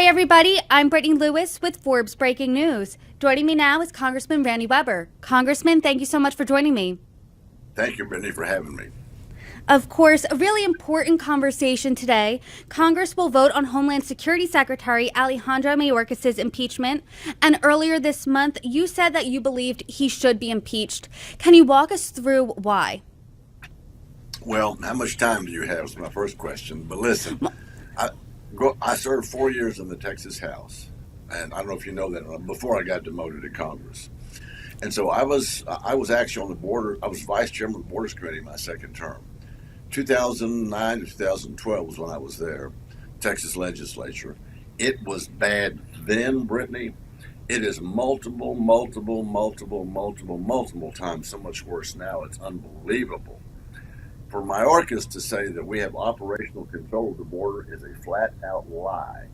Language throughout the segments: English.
Hi, everybody. I'm Brittany Lewis with Forbes Breaking News. Joining me now is Congressman Randy Weber. Congressman, thank you so much for joining me. Thank you, Brittany, for having me. Of course, a really important conversation today. Congress will vote on Homeland Security Secretary Alejandro Mayorkas' impeachment. And earlier this month, you said that you believed he should be impeached. Can you walk us through why? Well, how much time do you have is my first question. But listen, I served 4 years in the Texas House. And I don't know if you know that, before I got demoted to Congress. And so I was actually on the border. I was vice chairman of the Borders Committee my second term. 2009 to 2012 was when I was there, Texas legislature. It was bad then, Brittany. It is multiple times so much worse now. It's unbelievable. For Mayorkas to say that we have operational control of the border is a flat out lie.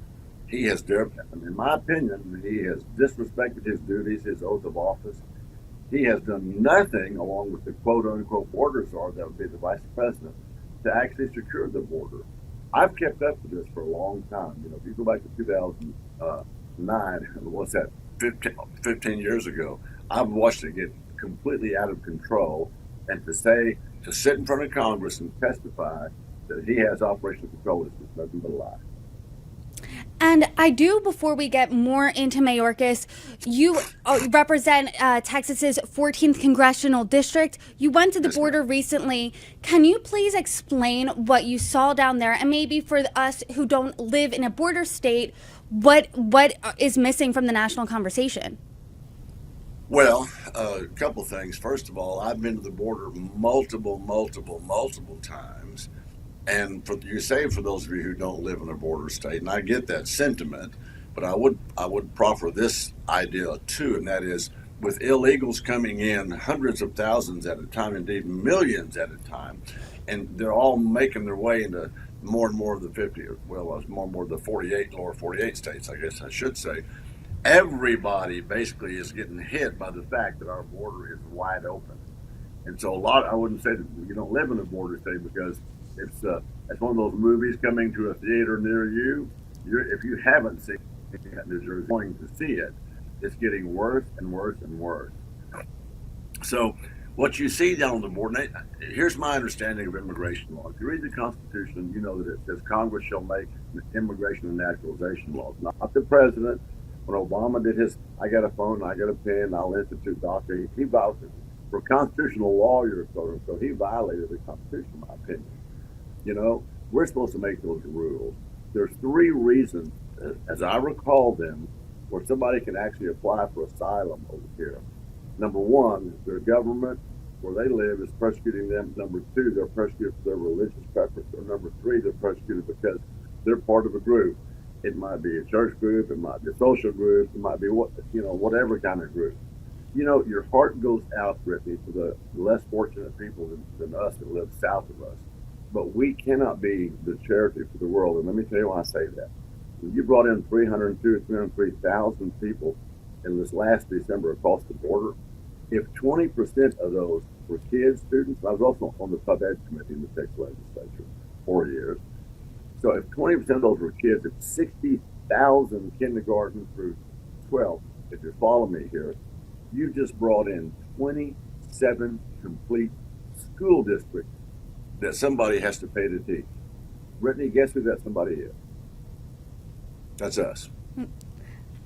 He has, in my opinion, he has disrespected his duties, his oath of office. He has done nothing, along with the quote-unquote border czar, that would be the vice president, to actually secure the border. I've kept up with this for a long time. You know, if you go back to 2009, what's that, 15 years ago, I've watched it get completely out of control. And to sit in front of Congress and testify that he has operational control is just nothing but a lie. And I do, before we get more into Mayorkas, you represent Texas's 14th congressional district. You went to the border recently. Can you please explain what you saw down there, and maybe for us who don't live in a border state, what is missing from the national conversation? Well, a couple things. First of all, I've been to the border multiple times. And for those of you who don't live in a border state, and I get that sentiment, but I would proffer this idea too, and that is, with illegals coming in hundreds of thousands at a time, indeed millions at a time, and they're all making their way into more and more of the 48 lower 48 states, I guess I should say. Everybody basically is getting hit by the fact that our border is wide open. And so I wouldn't say that you don't live in a border state, because it's one of those movies coming to a theater near you. If you haven't seen it, you're going to see it. It's getting worse and worse and worse. So what you see down on the border, here's my understanding of immigration law. If you read the Constitution, you know that it says Congress shall make immigration and naturalization laws, not the president. When Obama did his, I got a phone, I got a pen, I'll institute doctor, he violated, for constitutional lawyers, quote unquote, he violated the Constitution, in my opinion. You know, we're supposed to make those rules. There's 3 reasons, as I recall them, where somebody can actually apply for asylum over here. Number 1, their government, where they live, is persecuting them. Number 2, they're persecuted for their religious preference. Or number 3, they're persecuted because they're part of a group. It might be a church group, it might be a social group, it might be whatever kind of group. You know, your heart goes out, Brittany, to the less fortunate people than us that live south of us. But we cannot be the charity for the world. And let me tell you why I say that. When you brought in 303,000 people in this last December across the border, if 20% of those were kids, students, I was also on the Pub Ed Committee in the Texas legislature 4 years. So if 20% of those were kids, it's 60,000 kindergarten through 12. If you follow me here, you just brought in 27 complete school districts that somebody has to pay to teach. Brittany, guess who that somebody is? That's us.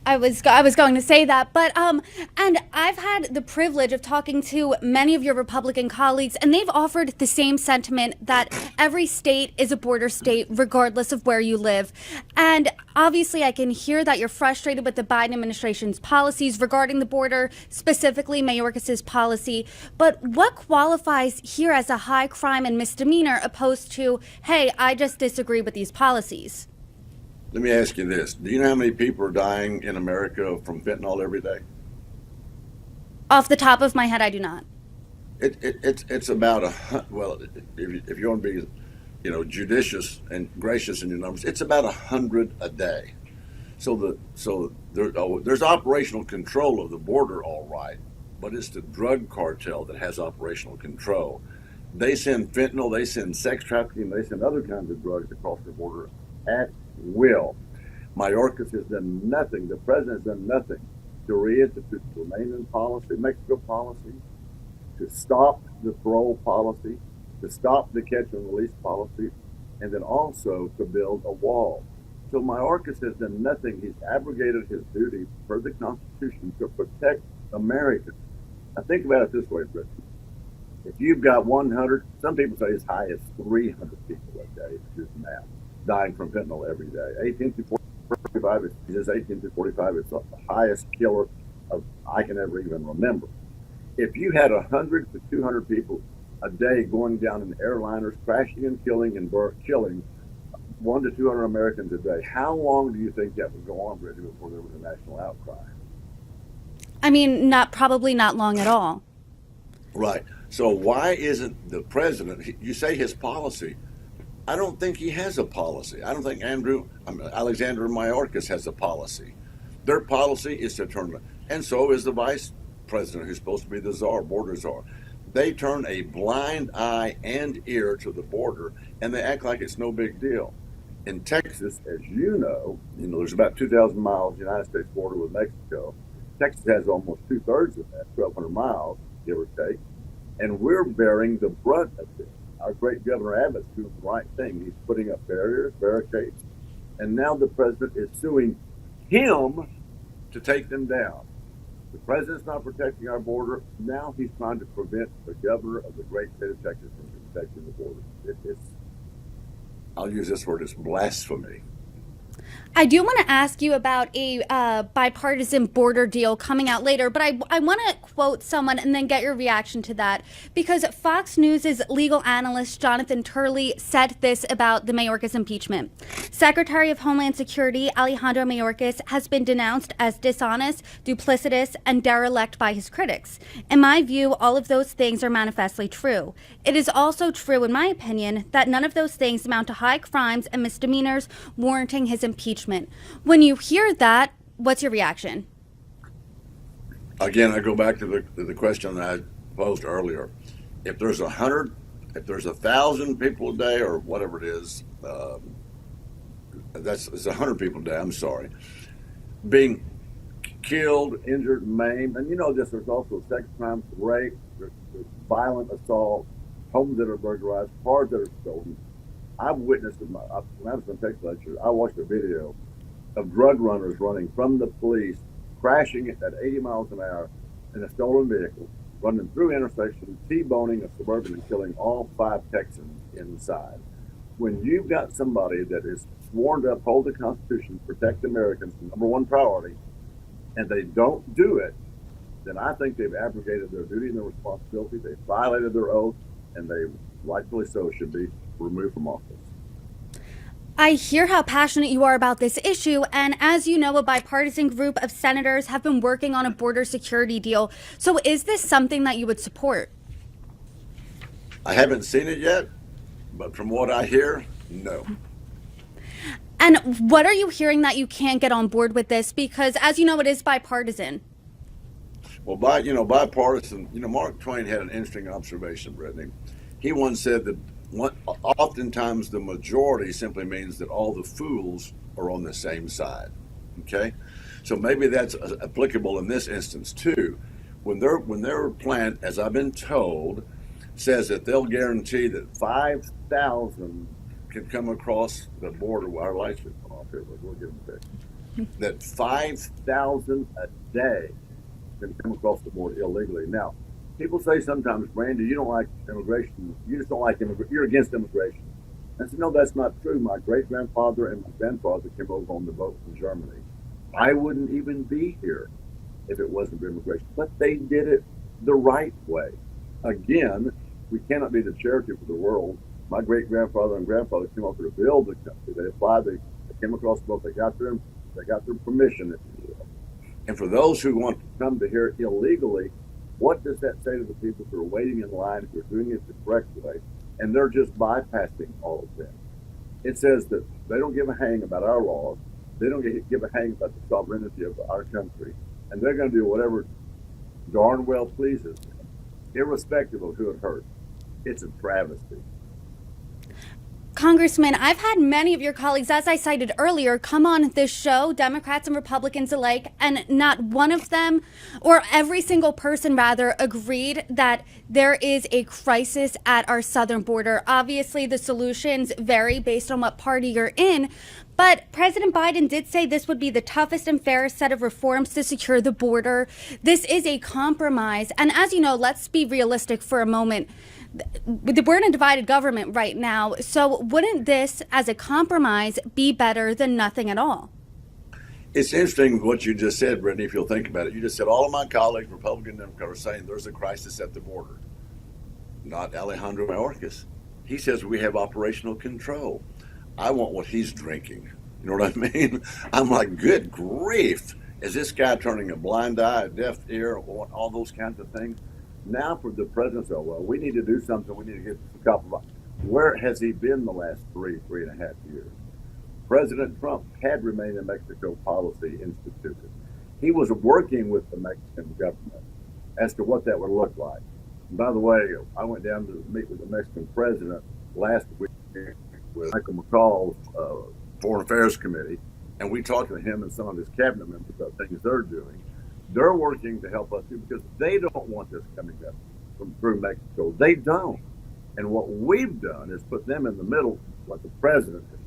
I was going to say that, but and I've had the privilege of talking to many of your Republican colleagues, and they've offered the same sentiment that every state is a border state, regardless of where you live. And obviously, I can hear that you're frustrated with the Biden administration's policies regarding the border, specifically Mayorkas' policy. But what qualifies here as a high crime and misdemeanor, opposed to, hey, I just disagree with these policies? Let me ask you this. Do you know how many people are dying in America from fentanyl every day? Off the top of my head, I do not. It's about if you want to be, judicious and gracious in your numbers, it's about 100 a day. So there's operational control of the border, all right, but it's the drug cartel that has operational control. They send fentanyl, they send sex trafficking, they send other kinds of drugs across the border at will. Mayorkas has done nothing. The president has done nothing to reinstitute the Romanian policy, Mexico policy, to stop the parole policy, to stop the catch and release policy, and then also to build a wall. So Mayorkas has done nothing. He's abrogated his duty per the Constitution to protect Americans. Now think about it this way, Brittany. If you've got 100, some people say as high as 300 people a day, just math, dying from fentanyl every day. 18 to 45, it's 18 to 45, it's the highest killer of I can ever even remember. If you had 100 to 200 people a day going down in airliners, crashing and killing 1 to 200 Americans a day, how long do you think that would go on, Brittany, before there was a national outcry? I mean, probably not long at all. Right. So why isn't the president, you say his policy, I don't think he has a policy. I don't think Alexander Mayorkas has a policy. Their policy is to turn, and so is the vice president, who's supposed to be the czar, border czar. They turn a blind eye and ear to the border, and they act like it's no big deal. In Texas, as you know, there's about 2,000 miles United States border with Mexico. Texas has almost 2/3 of that, 1,200 miles, give or take, and we're bearing the brunt of this. Our great Governor Abbott's doing the right thing. He's putting up barriers, barricades, and now the president is suing him to take them down. The president's not protecting our border. Now he's trying to prevent the governor of the great state of Texas from protecting the border. I'll use this word, it's blasphemy. I do want to ask you about a bipartisan border deal coming out later, but I want to quote someone and then get your reaction to that, because Fox News' legal analyst Jonathan Turley said this about the Mayorkas impeachment. Secretary of Homeland Security Alejandro Mayorkas has been denounced as dishonest, duplicitous, and derelict by his critics. In my view, all of those things are manifestly true. It is also true, in my opinion, that none of those things amount to high crimes and misdemeanors warranting his impeachment. When you hear that, what's your reaction? Again, I go back to the question that I posed earlier. If there's 1,000 people a day, or whatever it is, it's 100 people a day, I'm sorry, being killed, injured, maimed, and there's also sex crimes, rape, there's violent assault, homes that are burglarized, cars that are stolen. I've witnessed when I was in Texas lecture, I watched a video of drug runners running from the police, crashing at 80 miles an hour in a stolen vehicle, running through intersections, T-boning a Suburban and killing all 5 Texans inside. When you've got somebody that is sworn to uphold the Constitution, protect Americans, the number one priority, and they don't do it, then I think they've abrogated their duty and their responsibility. They've violated their oath, and they, rightfully so, should be removed from office. I hear how passionate you are about this issue, and as you know, a bipartisan group of senators have been working on a border security deal. So is this something that you would support? I haven't seen it yet, but from what I hear, no. And what are you hearing that you can't get on board with this? Because as you know, it is bipartisan. Well, bipartisan, Mark Twain had an interesting observation, Brittany. He once said that oftentimes the majority simply means that all the fools are on the same side. Okay, so maybe that's applicable in this instance too. When their plan, as I've been told, says that they'll guarantee that 5,000 can come across the border. Our lights are off here, but we'll get them fixed. That 5,000 a day can come across the border illegally. Now, people say sometimes, Brandy, you don't like immigration. You just don't like immigration. You're against immigration. I said, no, that's not true. My great-grandfather and my grandfather came over on the boat from Germany. I wouldn't even be here if it wasn't for immigration. But they did it the right way. Again, we cannot be the charity for the world. My great-grandfather and grandfather came over to build the country. They applied. They came across the boat. They got their permission, if you will. And for those who want to come to here illegally, what does that say to the people who are waiting in line, who are doing it the correct way, and they're just bypassing all of them? It says that they don't give a hang about our laws. They don't give a hang about the sovereignty of our country, and they're going to do whatever darn well pleases them, irrespective of who it hurts. It's a travesty. Congressman, I've had many of your colleagues, as I cited earlier, come on this show, Democrats and Republicans alike, and not one of them, or every single person rather, agreed that there is a crisis at our southern border. Obviously, the solutions vary based on what party you're in, but President Biden did say this would be the toughest and fairest set of reforms to secure the border. This is a compromise. And as you know, let's be realistic for a moment. We're in a divided government right now. So wouldn't this, as a compromise, be better than nothing at all? It's interesting what you just said, Brittany, if you'll think about it. You just said all of my colleagues, Republican and Democrat, are saying there's a crisis at the border. Not Alejandro Mayorkas. He says we have operational control. I want what he's drinking. You know what I mean? I'm like, good grief. Is this guy turning a blind eye, a deaf ear, all those kinds of things? Now for the president, so well, we need to do something. We need to get a couple of. Where has he been the last three and a half years? President Trump had remain in Mexico policy instituted. He was working with the Mexican government as to what that would look like. And by the way, I went down to meet with the Mexican president last week with Michael McCall's Foreign Affairs Committee, and we talked to him and some of his cabinet members about things they're doing. They're working to help us too because they don't want this coming up through Mexico. They don't. And what we've done is put them in the middle, like the president did.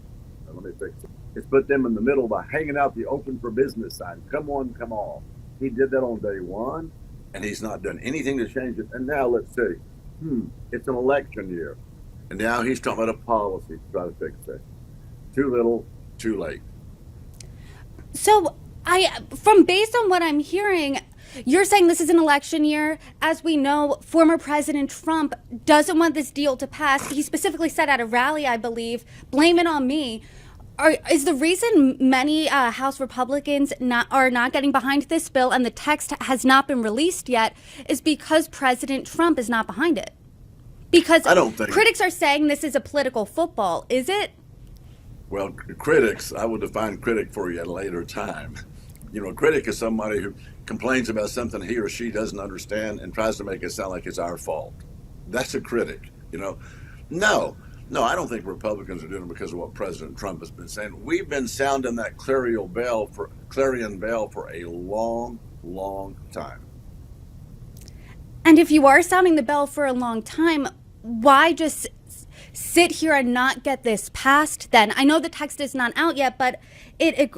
Let me fix it. It's put them in the middle by hanging out the open for business sign. Come on, come on. He did that on day one, and he's not done anything to change it. And now let's see. It's an election year. And now he's talking about a policy to try to fix it. Too little, too late. So based on what I'm hearing, you're saying this is an election year. As we know, former President Trump doesn't want this deal to pass. He specifically said at a rally, I believe, blame it on me. Is the reason many House Republicans are not getting behind this bill and the text has not been released yet is because President Trump is not behind it? Because I don't think critics are saying this is a political football. Is it? Well, critics, I will define critic for you at a later time. You know, a critic is somebody who complains about something he or she doesn't understand and tries to make it sound like it's our fault. That's a critic, you know. No, I don't think Republicans are doing it because of what President Trump has been saying. We've been sounding that clarion bell for a long, long time. And if you are sounding the bell for a long time, why just sit here and not get this passed then? I know the text is not out yet, but it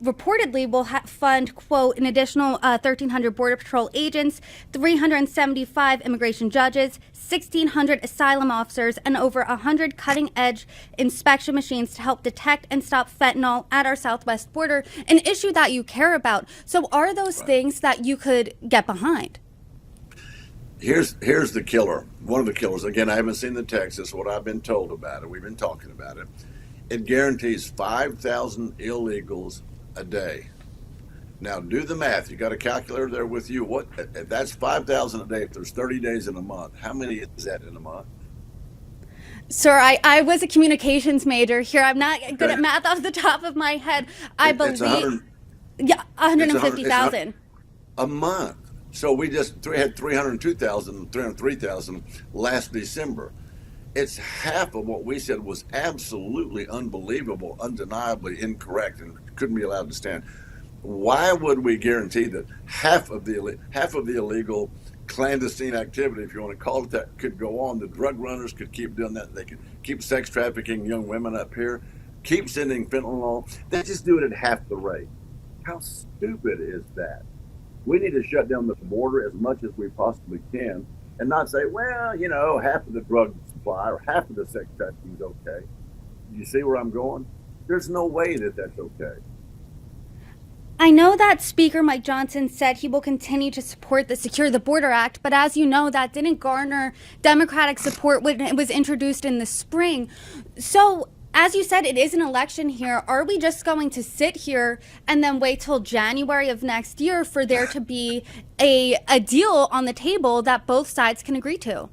reportedly will fund, quote, an additional 1,300 Border Patrol agents, 375 immigration judges, 1,600 asylum officers, and over 100 cutting-edge inspection machines to help detect and stop fentanyl at our southwest border, an issue that you care about. So are those things that you could get behind? Here's the killer. One of the killers. Again, I haven't seen the text. This is what I've been told about it. We've been talking about it. It guarantees 5,000 illegals a day. Now, do the math. You got a calculator there with you. That's 5,000 a day. If there's 30 days in a month, how many is that in a month? Sir, I was a communications major here. I'm not good at math off the top of my head. I believe, 150,000 a month. So we just had 303,000 last December. It's half of what we said was absolutely unbelievable, undeniably incorrect, and couldn't be allowed to stand. Why would we guarantee that half of the illegal clandestine activity, if you want to call it that, could go on? The drug runners could keep doing that. They could keep sex trafficking young women up here, keep sending fentanyl. They just do it at half the rate. How stupid is that? We need to shut down the border as much as we possibly can and not say, well, you know, half of the drug supply or half of the sex trafficking is okay. You see where I'm going? There's no way that that's okay. I know that Speaker Mike Johnson said he will continue to support the Secure the Border Act, but as you know, that didn't garner Democratic support when it was introduced in the spring. So, as you said, it is an election here. Are we just going to sit here and then wait till January of next year for there to be a deal on the table that both sides can agree to?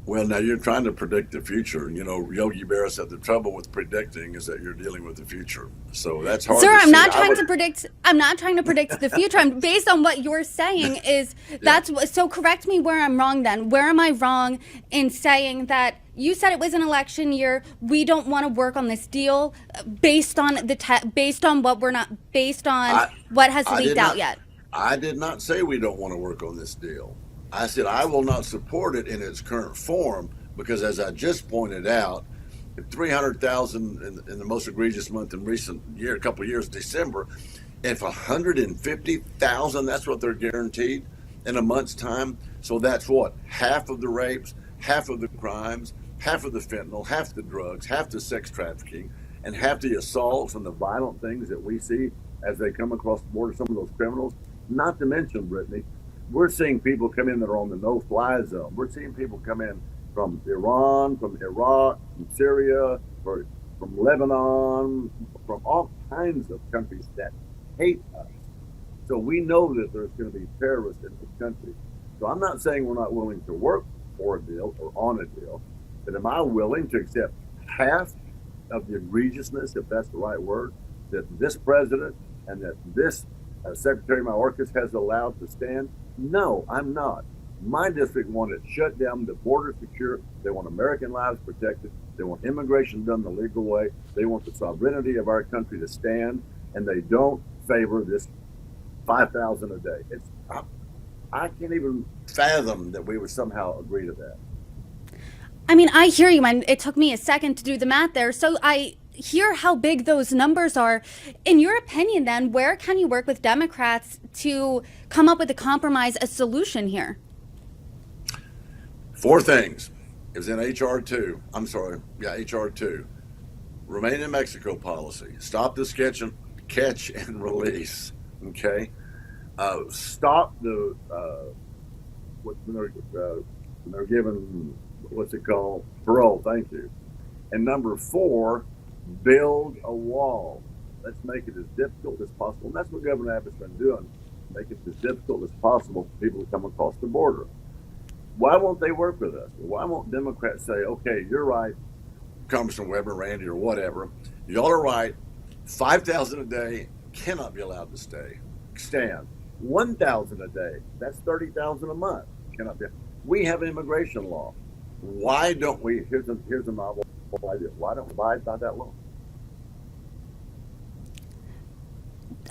Well, now you're trying to predict the future. You know, Yogi Berra said the trouble with predicting is that you're dealing with the future. So that's hard. Sir, to I'm see. not trying to predict. I'm not trying to predict the future. I'm based on what you're saying is that's so correct me where I'm wrong then. Where am I wrong in saying that you said it was an election year. We don't want to work on this deal based on what has I leaked did out not. yet. I did not say we don't want to work on this deal. I said I will not support it in its current form because, as I just pointed out, 300,000 in the most egregious month in recent year, a couple of years, December. If 150,000, that's what they're guaranteed in a month's time. So that's what, half of the rapes, half of the crimes, half of the fentanyl, half the drugs, half the sex trafficking, and half the assaults and the violent things that we see as they come across the border. Some of those criminals, not to mention, Brittany, we're seeing people come in that are on the no-fly zone. We're seeing people come in from Iran, from Iraq, from Syria, from Lebanon, from all kinds of countries that hate us. So we know that there's going to be terrorists in this country. So I'm not saying we're not willing to work for a deal or on a deal, but am I willing to accept half of the egregiousness, if that's the right word, that this president and that this Secretary Mayorkas has allowed to stand? No, I'm not. My district wanted shut down, the border secure. They want American lives protected. They want immigration done the legal way. They want the sovereignty of our country to stand, and they don't favor this 5,000 a day. I can't even fathom that we would somehow agree to that. I mean, I hear you, and it took me a second to do the math there. So I hear how big those numbers are. In your opinion, then, where can you work with Democrats to come up with a compromise, a solution here? 4 things. It was in HR 2. HR 2. Remain in Mexico policy. Stop the catch and release. Okay. Stop the when they're given, what's it called, parole. Thank you. And number 4, build a wall. Let's make it as difficult as possible. And that's what Governor Abbott's been doing. Make it as difficult as possible for people to come across the border. Why won't they work with us? Why won't Democrats say, okay, you're right, Congressman Weber, Randy, or whatever. Y'all are right. 5,000 a day cannot be allowed to stand. 1,000 a day, that's 30,000 a month. Cannot be. We have an immigration law. Why don't we? Here's a novel idea. Why don't we abide by that law?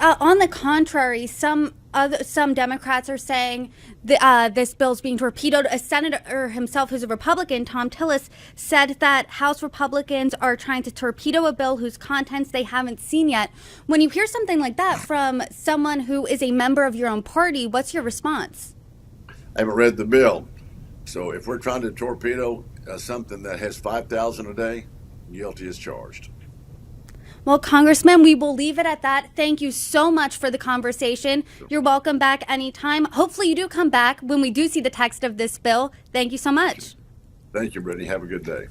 On the contrary, some Democrats are saying this bill's being torpedoed. A senator himself, who's a Republican, Tom Tillis, said that House Republicans are trying to torpedo a bill whose contents they haven't seen yet. When you hear something like that from someone who is a member of your own party, what's your response? I haven't read the bill. So if we're trying to torpedo something that has 5,000 a day, guilty as charged. Well, Congressman, we will leave it at that. Thank you so much for the conversation. You're welcome back anytime. Hopefully you do come back when we do see the text of this bill. Thank you so much. Thank you, Brittany. Have a good day.